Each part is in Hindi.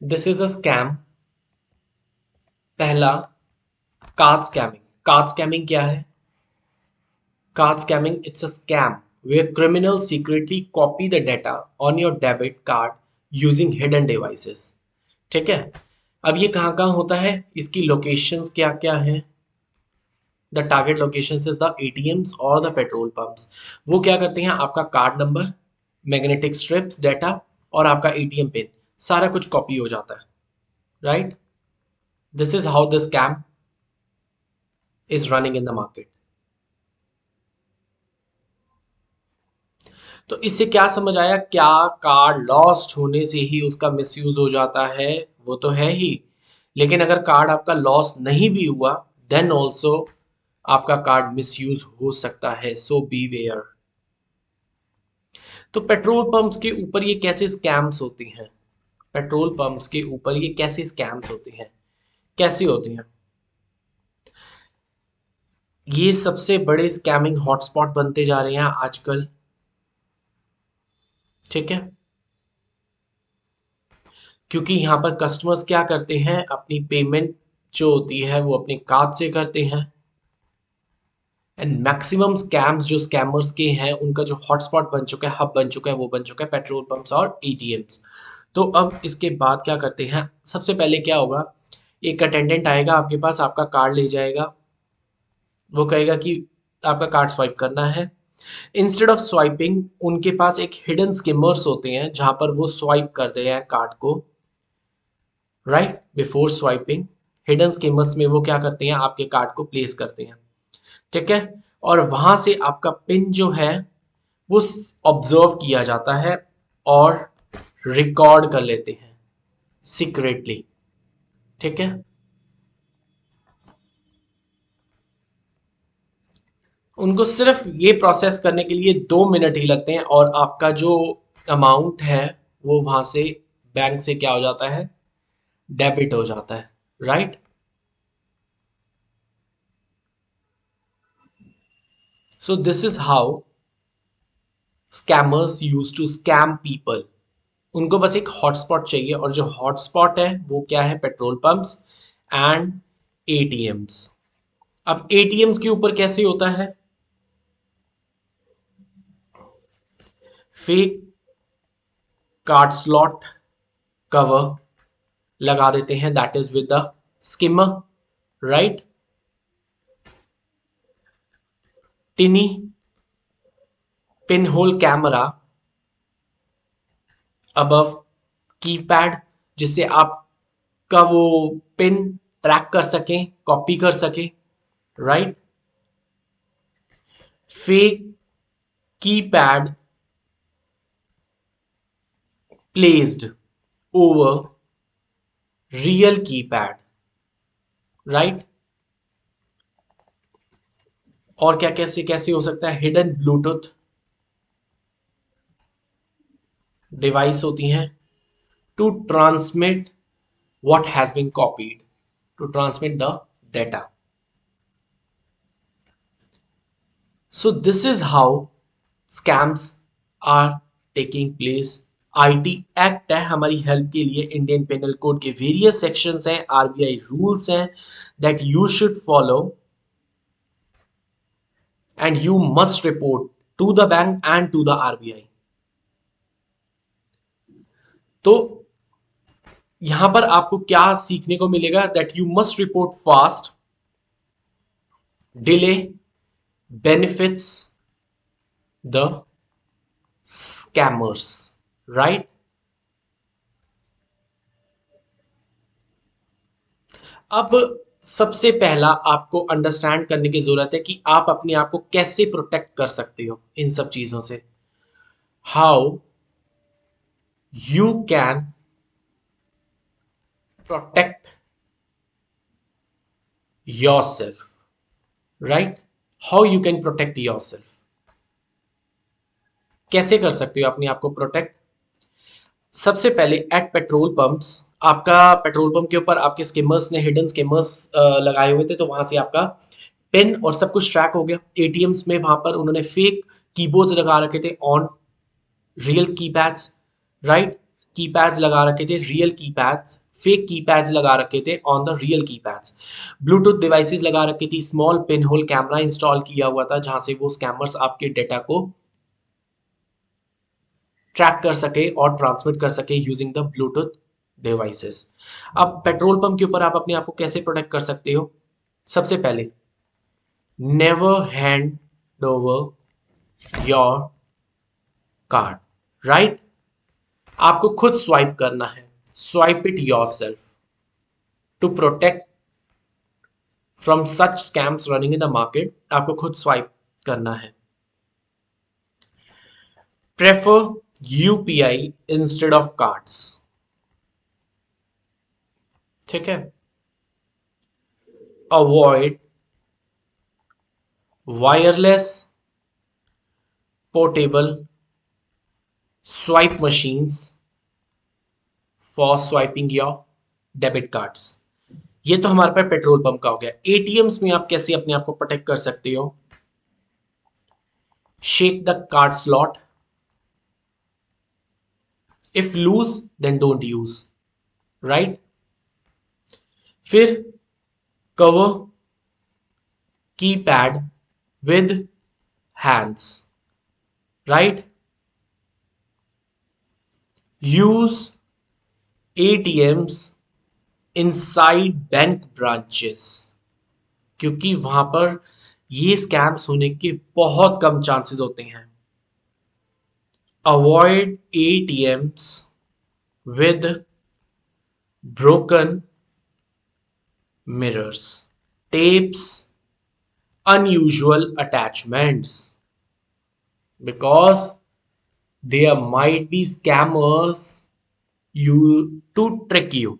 This is a scam. पहला, कार्ड स्कैमिंग। कार्ड स्कैमिंग क्या है? Card scamming, it's a scam where criminals secretly copy the data on your debit card using hidden devices. ठीक है। अब ये कहाँ कहाँ होता है, इसकी लोकेशंस क्या क्या हैं? The target locations is the ATMs और द पेट्रोल पंप्स। वो क्या करते हैं, आपका card number, magnetic strips data और आपका एटीएम पिन सारा कुछ कॉपी हो जाता है। Right, this is how the scam is running in the market. तो इससे क्या समझ आया? क्या कार्ड लॉस्ट होने से ही उसका मिसयूज हो जाता है? वो तो है ही, लेकिन अगर कार्ड आपका लॉस नहीं भी हुआ देन ऑल्सो आपका कार्ड मिसयूज हो सकता है, सो बी वेयर। तो पेट्रोल पंप्स के ऊपर ये कैसे स्कैम्स होती हैं? पेट्रोल पंप्स के ऊपर ये कैसे स्कैम्स होती हैं, कैसी होती हैं? ये सबसे बड़े स्कैमिंग हॉटस्पॉट बनते जा रहे हैं आजकल। ठीक है, क्योंकि यहाँ पर कस्टमर्स क्या करते हैं, अपनी पेमेंट जो होती है वो अपने कार्ड से करते हैं। एंड मैक्सिमम स्कैम्स जो स्कैमर्स के हैं उनका जो हॉटस्पॉट बन चुका है, हब बन चुका है, वो बन चुका है पेट्रोल पंप्स और एटीएम्स। तो अब इसके बाद क्या करते हैं, सबसे पहले क्या होगा, एक अटेंडेंट आएगा आपके पास, आपका कार्ड ले जाएगा, वो कहेगा कि आपका कार्ड स्वाइप करना है। इंस्टेड ऑफ स्वाइपिंग उनके पास एक हिडन स्किमर्स होते हैं जहां पर वो स्वाइप करते हैं कार्ड को। Right, before swiping hidden skimmers में वो क्या करते हैं, आपके कार्ड को प्लेस करते हैं। ठीक है, और वहां से आपका पिन जो है वो ऑब्जर्व किया जाता है और रिकॉर्ड कर लेते हैं सीक्रेटली। ठीक है, उनको सिर्फ ये प्रोसेस करने के लिए 2 मिनट ही लगते हैं और आपका जो अमाउंट है वो वहां से बैंक से क्या हो जाता है, डेबिट हो जाता है। Right, so this is how scammers use to scam people. उनको बस एक हॉटस्पॉट चाहिए और जो हॉटस्पॉट है वो क्या है, पेट्रोल पंप्स एंड एटीएम्स। अब एटीएम्स के ऊपर कैसे होता है, फेक कार्ड स्लॉट कवर लगा देते हैं, that is with the skimmer. Right, टिनी pin hole camera above keypad, जिससे आपका वो पिन ट्रैक कर सकें, कॉपी कर सके। Right, fake keypad placed over real keypad. Right, और क्या कैसे कैसे हो सकता है, हिडन ब्लूटूथ डिवाइस होती हैं to transmit what has been copied, to transmit the data. So this is how scams are taking place. IT act है हमारी हेल्प के लिए, इंडियन पेनल कोड के वेरियस सेक्शंस हैं, आरबीआई रूल्स हैं that you should follow and you must report to the bank and to the RBI. तो यहां पर आपको क्या सीखने को मिलेगा, that you must report fast, delay benefits the scammers. Right, अब सबसे पहला आपको अंडरस्टैंड करने की जरूरत है कि आप अपने आप को कैसे प्रोटेक्ट कर सकते हो इन सब चीजों से। How you can protect your self. Right, how you can protect your self, कैसे कर सकते हो अपने आप को प्रोटेक्ट? सबसे पहले एट पेट्रोल पंप्स, आपका पेट्रोल पंप के ऊपर आपके स्किमर्स ने हिडन स्किमर्स लगाए हुए थे, तो वहां से आपका पिन और सब कुछ ट्रैक हो गया। एटीएम्स में वहां पर उन्होंने फेक कीबोर्ड्स लगा रखे थे on real keypads. Right, keypads लगा रखे थे, रियल कीपैड्स, फेक कीपैड्स लगा रखे थे on the real keypads. Bluetooth devices लगा रखी थी, small pin hole camera install किया हुआ था जहां से वो स्कैमर्स आपके डेटा को ट्रैक कर सके और ट्रांसमिट कर सके यूजिंग द ब्लूटूथ डिवाइसेस। अब पेट्रोल पंप के ऊपर आप अपने आप को कैसे प्रोटेक्ट कर सकते हो? सबसे पहले, never hand over your card, right? आपको खुद स्वाइप करना है, swipe it yourself to protect from such scams running in the market. आपको खुद स्वाइप करना है। Prefer UPI instead of cards, ठीक है? Avoid wireless portable swipe machines for swiping your debit cards. ये तो हमारे पास पेट्रोल पंप का हो गया। एटीएम्स में आप कैसे अपने आप को प्रोटेक्ट कर सकते हो? Shake the card slot, if loose then don't use, right? फिर cover keypad with hands, right? Use ATMs inside bank branches, क्योंकि वहां पर ये स्कैम्स होने के बहुत कम चांसेस होते हैं। Avoid ATMs with broken mirrors, tapes, unusual attachments, because there might be scammers you to trick you,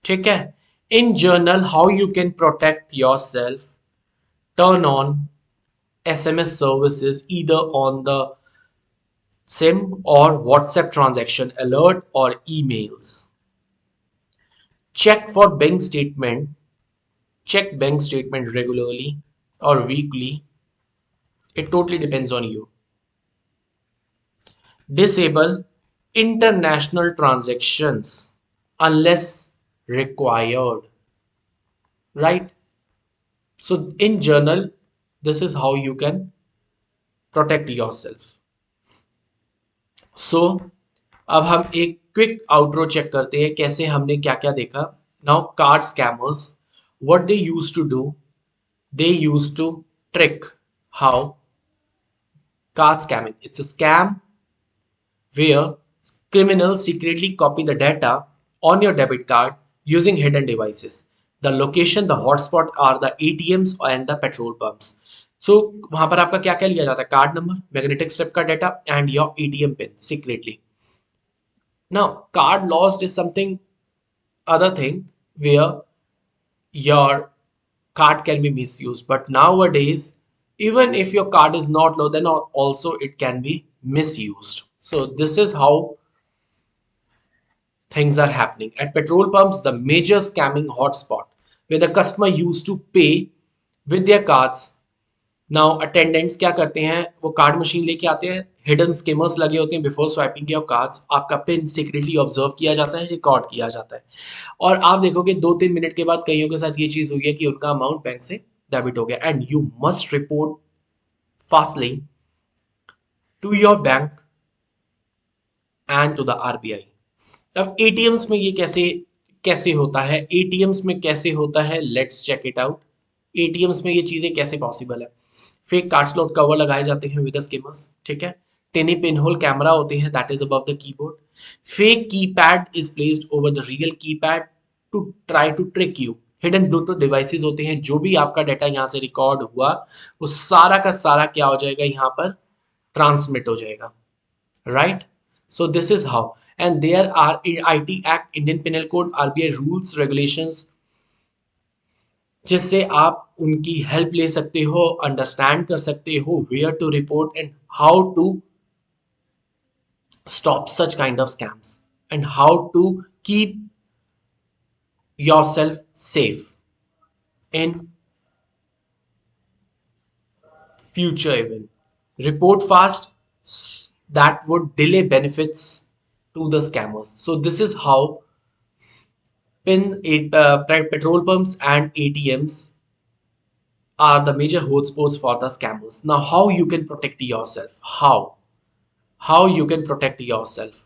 ठीक है? In general, how you can protect yourself: turn on SMS services either on the SIM or WhatsApp transaction alert or emails. Check for bank statement. Check bank statement regularly or weekly. It totally depends on you. Disable international transactions unless required. Right? So in general, this is how you can protect yourself. So अब हम एक क्विक आउटरो चेक करते हैं कैसे हमने क्या क्या देखा। Now card scammers, what they used to do, they used to trick. How? Card scamming, it's a scam where criminals secretly copy the data on your debit card using hidden devices. The location, the hotspot are the ATMs and the petrol pumps. So वहां पर आपका क्या क्या लिया जाता है? कार्ड नंबर, मैग्नेटिक स्ट्रिप का data and your ATM pin secretly. Now card lost is something other thing where your card can be misused, but nowadays even if your card is not low, then also it can be misused. So this is how things are happening at petrol pumps, the major scamming hotspot where the customer used to pay with their cards. Now attendants क्या करते हैं, वो कार्ड मशीन लेके आते हैं, हिडन स्कीमर्स लगे होते हैं बिफोर स्वाइपिंग योर कार्ड्स। आपका पिन सीक्रेटली ऑब्जर्व किया जाता है, रिकॉर्ड किया जाता है, और आप देखोगे 2-3 मिनट के बाद कईयों के साथ ये चीज हुई है कि उनका अमाउंट बैंक से डेबिट हो गया, and you must report fastly to your bank and to the RBI. अब एटीएम्स में ये कैसे कैसे होता है? एटीएम्स में कैसे होता है, let's check it out. ATMs में ये चीजें कैसे पॉसिबल है? फेक कार्ड स्लॉट कवर लगाए जाते हैं विद स्कीमर्स, ठीक है? टेनी पिन होल कैमरा होते हैं that is above the keyboard. Fake keypad is placed over the real keypad to try to trick you. Hidden bluetooth devices होते हैं, जो भी आपका डाटा यहाँ से रिकॉर्ड हुआ वो सारा का सारा क्या हो जाएगा, यहाँ पर ट्रांसमिट हो जाएगा, right? So this is how, and there are in IT Act, Indian Penal Code, RBI rules, regulations, जिससे आप उनकी हेल्प ले सकते हो, अंडरस्टैंड कर सकते हो where to report and how to stop such kind of scams and how to keep yourself safe in future even. Report fast, that would delay benefits to the scammers. So this is how petrol pumps and ATMs are the major hotspots for the scammers. Now, how you can protect yourself? How you can protect yourself?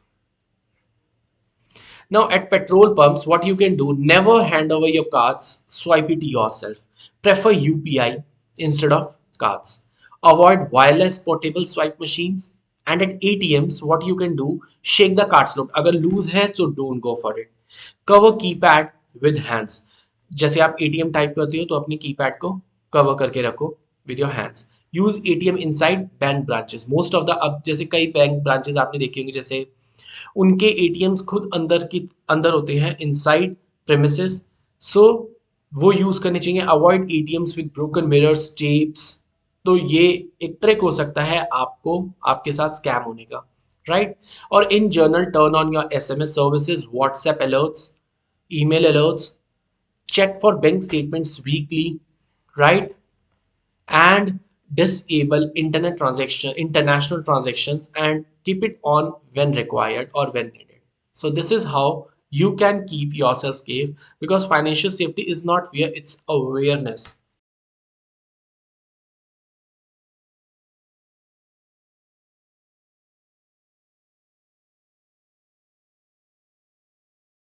Now, at petrol pumps, what you can do, never hand over your cards, swipe it yourself. Prefer UPI instead of cards. Avoid wireless portable swipe machines. And at ATMs, what you can do, shake the card slot. अगर लूज है तो don't go for it. Cover keypad with hands. जैसे आप ATM टाइप करते हो तो अपनी कीपैड को कवर करके रखो with your hands. Use ATM inside bank branches. Most of the अब जैसे कई बैंक ब्रांचेस आपने देखे होंगे, जैसे उनके एटीएम्स खुद अंदर होते हैं इनसाइड प्रेमिसेस, सो वो यूज करने चाहिए. Avoid ATMs with broken mirrors, tapes. तो ये एक ट्रिक हो सकता है आपको आपके साथ स्कैम होने का, राइट. और in general turn on your SMS services, WhatsApp alerts, email alerts, check for bank statements weekly, right, and disable international transactions and keep it on when required or when needed. So this is how you can keep yourself safe, because financial safety is not fear, it's awareness.